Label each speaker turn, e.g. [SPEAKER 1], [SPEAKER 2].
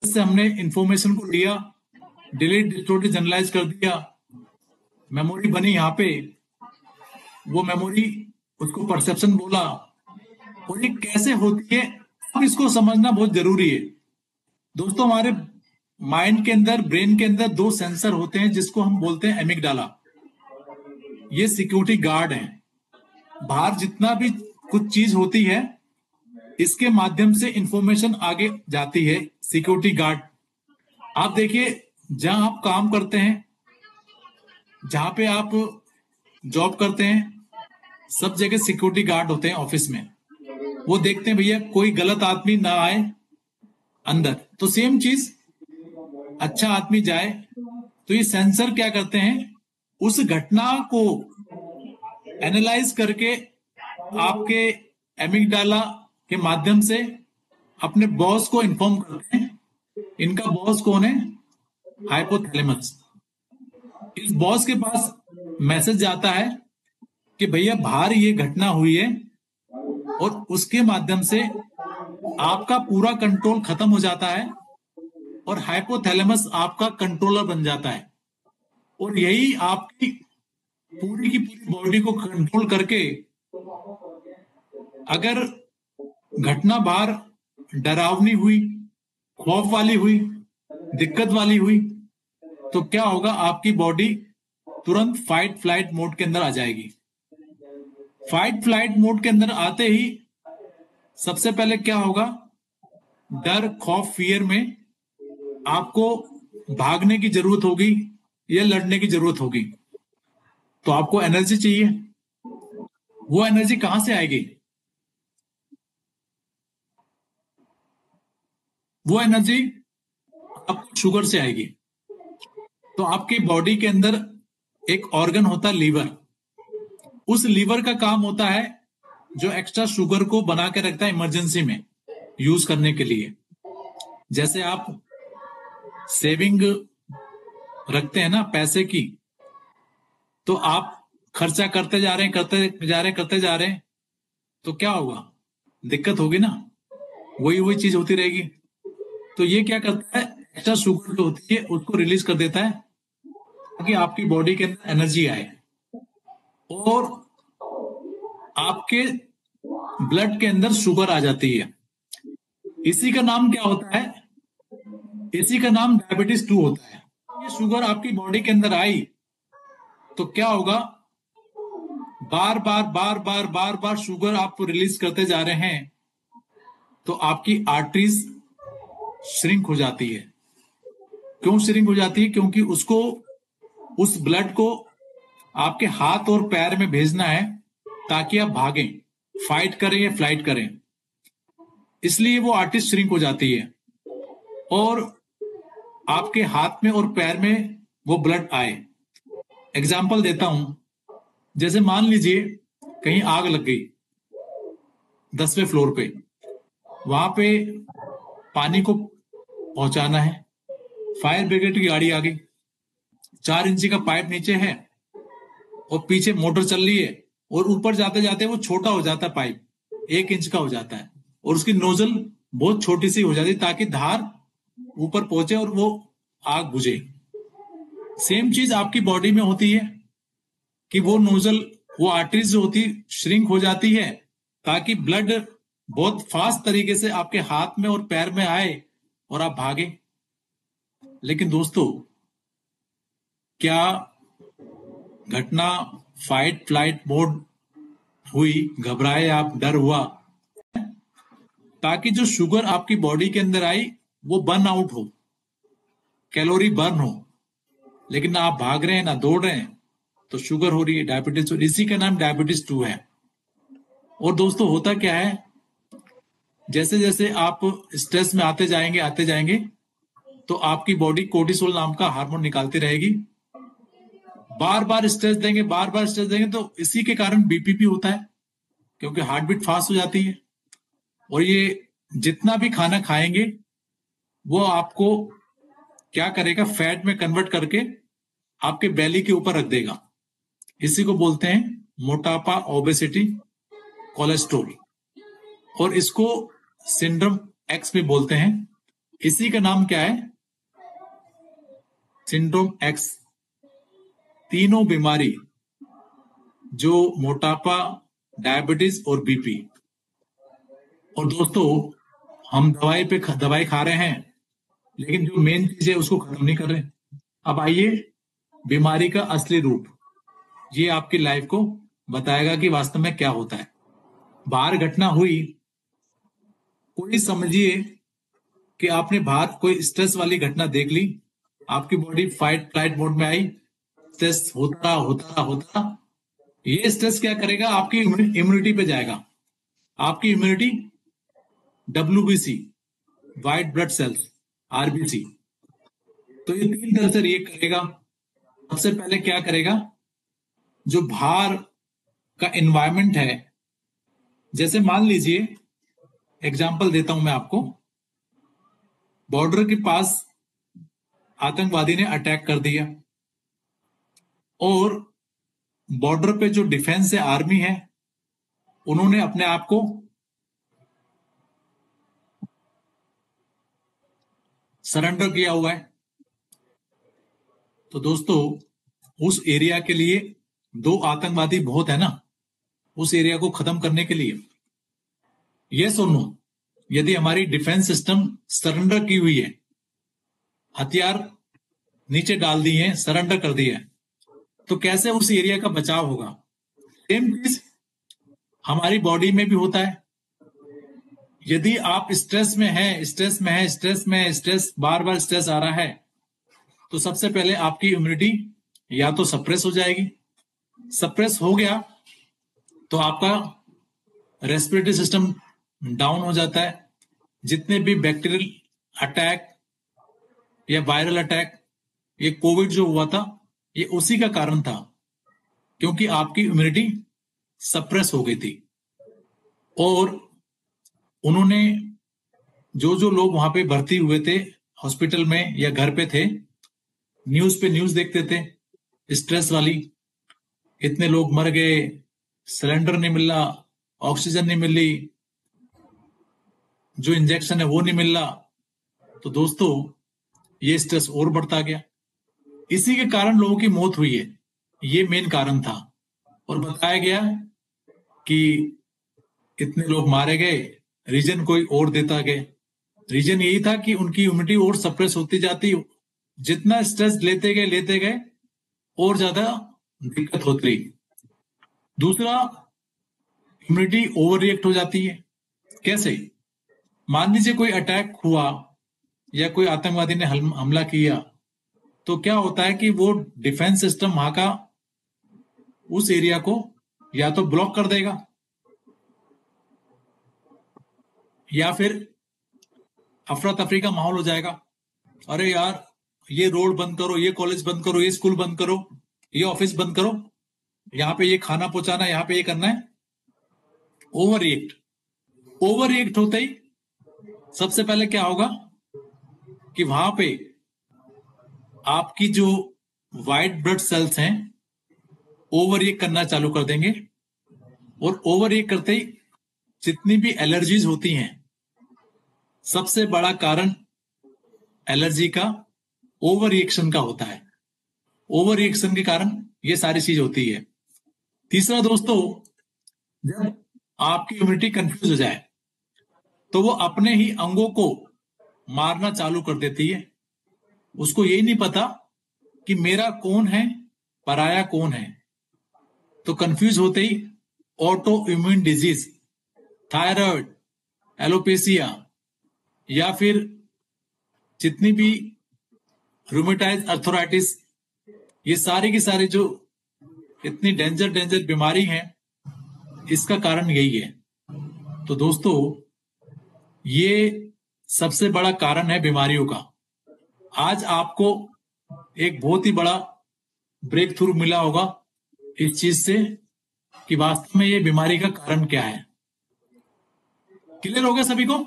[SPEAKER 1] से हमने इंफॉर्मेशन को लिया, डिलीट डिस्टोर्ट जनरलाइज कर दिया, मेमोरी बनी यहाँ पे, वो मेमोरी उसको परसेप्शन बोला, और ये कैसे होती है अब इसको समझना बहुत जरूरी है। दोस्तों, हमारे माइंड के अंदर, ब्रेन के अंदर दो सेंसर होते हैं जिसको हम बोलते हैं एमिगडाला। ये सिक्योरिटी गार्ड है। बाहर जितना भी कुछ चीज होती है इसके माध्यम से इंफॉर्मेशन आगे जाती है। सिक्योरिटी गार्ड, आप देखिए, जहां आप काम करते हैं, जहां पे आप जॉब करते हैं, सब जगह सिक्योरिटी गार्ड होते हैं ऑफिस में। वो देखते हैं भैया कोई गलत आदमी ना आए अंदर। तो सेम चीज, अच्छा आदमी जाए तो ये सेंसर क्या करते हैं, उस घटना को एनालाइज करके आपके एमिगडाला के माध्यम से अपने बॉस को इन्फॉर्म करते हैं। इनका बॉस कौन है? हाइपोथैलेमस। इस बॉस के पास मैसेज आता है कि भैया बाहर ये घटना हुई है, और उसके माध्यम से आपका पूरा कंट्रोल खत्म हो जाता है और हाइपोथैलेमस आपका कंट्रोलर बन जाता है। और यही आपकी पूरी की पूरी बॉडी को कंट्रोल करके, अगर घटना बाहर डरावनी हुई, खौफ वाली हुई, दिक्कत वाली हुई, तो क्या होगा, आपकी बॉडी तुरंत फाइट फ्लाइट मोड के अंदर आ जाएगी। फाइट फ्लाइट मोड के अंदर आते ही सबसे पहले क्या होगा, डर, खौफ, फियर में आपको भागने की जरूरत होगी या लड़ने की जरूरत होगी। तो आपको एनर्जी चाहिए। वो एनर्जी कहां से आएगी? वो एनर्जी आपको शुगर से आएगी। तो आपकी बॉडी के अंदर एक ऑर्गन होता है लीवर। उस लीवर का काम होता है जो एक्स्ट्रा शुगर को बना के रखता है इमरजेंसी में यूज करने के लिए। जैसे आप सेविंग रखते हैं ना पैसे की, तो आप खर्चा करते जा रहे हैं, करते जा रहे हैं, तो क्या होगा, दिक्कत होगी ना, वही चीज होती रहेगी। तो ये क्या करता है, एक्स्ट्रा शुगर जो होती है उसको रिलीज कर देता है ताकि आपकी बॉडी के अंदर एनर्जी आए और आपके ब्लड के अंदर शुगर आ जाती है। इसी का नाम क्या होता है? इसी का नाम डायबिटीज 2 होता है। ये शुगर आपकी बॉडी के अंदर आई तो क्या होगा, बार बार बार बार बार बार शुगर आप रिलीज करते जा रहे हैं तो आपकी आर्टरीज श्रिंक हो जाती है। क्यों श्रिंक हो जाती है? क्योंकि उसको, उस ब्लड को आपके हाथ और पैर में भेजना है ताकि आप भागें, फाइट करें या फ्लाइट करें। इसलिए वो आर्टरीज श्रिंक हो जाती है और आपके हाथ में और पैर में वो ब्लड आए। एग्जाम्पल देता हूं, जैसे मान लीजिए कहीं आग लग गई 10वें फ्लोर पे, वहां पे पानी को पहुंचाना है, फायर ब्रिगेड की गाड़ी आ गई, 4 इंची का पाइप नीचे है और पीछे मोटर चल रही है, और ऊपर जाते जाते वो छोटा हो जाता है, पाइप 1 इंच का हो जाता है और उसकी नोजल बहुत छोटी सी हो जाती है ताकि धार ऊपर पहुंचे और वो आग बुझे। सेम चीज आपकी बॉडी में होती है कि वो नोजल, वो आर्टरीज जो होती श्रिंक हो जाती है ताकि ब्लड बहुत फास्ट तरीके से आपके हाथ में और पैर में आए और आप भागे। लेकिन दोस्तों, क्या घटना फाइट फ्लाइट मोड हुई, घबराए आप, डर हुआ, ताकि जो शुगर आपकी बॉडी के अंदर आई वो बर्न आउट हो, कैलोरी बर्न हो, लेकिन ना आप भाग रहे हैं ना दौड़ रहे हैं, तो शुगर हो रही है, डायबिटीज। इसी का नाम डायबिटीज 2 है। और दोस्तों, होता क्या है, जैसे जैसे आप स्ट्रेस में आते जाएंगे तो आपकी बॉडी कोर्टिसोल नाम का हार्मोन निकालती रहेगी। बार बार स्ट्रेस देंगे तो इसी के कारण बीपी भी होता है, क्योंकि हार्ट बीट फास्ट हो जाती है। और ये जितना भी खाना खाएंगे वो आपको क्या करेगा, फैट में कन्वर्ट करके आपके बेली के ऊपर रख देगा। इसी को बोलते हैं मोटापा, ओबेसिटी, कोलेस्ट्रोल, और इसको सिंड्रोम एक्स भी बोलते हैं। इसी का नाम क्या है? Syndrome x. तीनों बीमारी जो मोटापा, डायबिटीज और बीपी। और दोस्तों, हम दवाई खा रहे हैं, लेकिन जो मेन चीज है उसको खत्म नहीं कर रहे। अब आइए, बीमारी का असली रूप, ये आपकी लाइफ को बताएगा कि वास्तव में क्या होता है। बाहर घटना हुई, कोई समझिए कि आपने बाहर कोई स्ट्रेस वाली घटना देख ली, आपकी बॉडी फाइट फ्लाइट मोड में आई, स्ट्रेस होता होता होता, ये स्ट्रेस क्या करेगा? आपकी इम्यूनिटी पे जाएगा। आपकी immunity, WBC, white blood cells, RBC, तो ये तीन तरह से रिएक्ट करेगा। सबसे पहले क्या करेगा? जो बाहर का एनवायरमेंट है, जैसे मान लीजिए, एग्जांपल देता हूं मैं आपको, बॉर्डर के पास आतंकवादी ने अटैक कर दिया, और बॉर्डर पे जो डिफेंस है, आर्मी है, उन्होंने अपने आप को सरेंडर किया हुआ है। तो दोस्तों, उस एरिया के लिए दो आतंकवादी बहुत है ना, उस एरिया को खत्म करने के लिए। यस और नो? यदि हमारी डिफेंस सिस्टम सरेंडर की हुई है, हथियार नीचे डाल दिए हैं, सरेंडर कर दिए हैं, तो कैसे उस एरिया का बचाव होगा? सेम चीज हमारी बॉडी में भी होता है। यदि आप स्ट्रेस में हैं, स्ट्रेस में है, स्ट्रेस में, स्ट्रेस बार बार स्ट्रेस आ रहा है, तो सबसे पहले आपकी इम्यूनिटी या तो सप्रेस हो जाएगी। सप्रेस हो गया तो आपका रेस्पिरेटरी सिस्टम डाउन हो जाता है। जितने भी बैक्टीरियल अटैक या वायरल अटैक, ये कोविड जो हुआ था, ये उसी का कारण था, क्योंकि आपकी इम्यूनिटी सप्रेस हो गई थी। और उन्होंने, जो जो लोग वहां पे भर्ती हुए थे हॉस्पिटल में या घर पे थे, न्यूज पे न्यूज देखते थे स्ट्रेस वाली, इतने लोग मर गए, सिलेंडर नहीं मिल रहा, ऑक्सीजन नहीं मिल रही, जो इंजेक्शन है वो नहीं मिल रहा। तो दोस्तों, ये स्ट्रेस और बढ़ता गया, इसी के कारण लोगों की मौत हुई है। ये मेन कारण था। और बताया गया कि इतने लोग मारे गए, रीजन कोई और देता गया। रीजन यही था कि उनकी इम्यूनिटी और सप्रेस होती जाती, जितना स्ट्रेस लेते गए और ज्यादा दिक्कत होती रही। दूसरा, इम्यूनिटी ओवर रिएक्ट हो जाती है। कैसे? मान लीजिए कोई अटैक हुआ या कोई आतंकवादी ने हमला किया, तो क्या होता है कि वो डिफेंस सिस्टम वहां का उस एरिया को या तो ब्लॉक कर देगा, या फिर अफरा तफरी का माहौल हो जाएगा। अरे यार, ये रोड बंद करो, ये कॉलेज बंद करो, ये स्कूल बंद करो, ये ऑफिस बंद करो, यहाँ पे ये खाना पहुंचाना है, यहाँ पे ये करना है। Over react. ओवर रिएक्ट होते ही सबसे पहले क्या होगा कि वहां पे आपकी जो व्हाइट ब्लड सेल्स हैं, ओवर रिएक्ट करना चालू कर देंगे। और ओवर रिएक्ट करते ही जितनी भी एलर्जीज होती हैं, सबसे बड़ा कारण एलर्जी का ओवर रिएक्शन का होता है। ओवर रिएक्शन के कारण ये सारी चीज होती है। तीसरा दोस्तों, जब आपकी इम्यूनिटी कंफ्यूज हो जाए, तो वो अपने ही अंगों को मारना चालू कर देती है। उसको यही नहीं पता कि मेरा कौन है, पराया कौन है। तो कंफ्यूज होते ही autoimmune disease, thyroid, alopecia, या फिर जितनी भी रूमेटाइड अर्थराइटिस, ये सारी की सारी जो इतनी डेंजर बीमारी है, इसका कारण यही है। तो दोस्तों, ये सबसे बड़ा कारण है बीमारियों का। आज आपको एक बहुत ही बड़ा ब्रेक थ्रू मिला होगा इस चीज से कि वास्तव में ये बीमारी का कारण क्या है। क्लियर हो गया सभी को?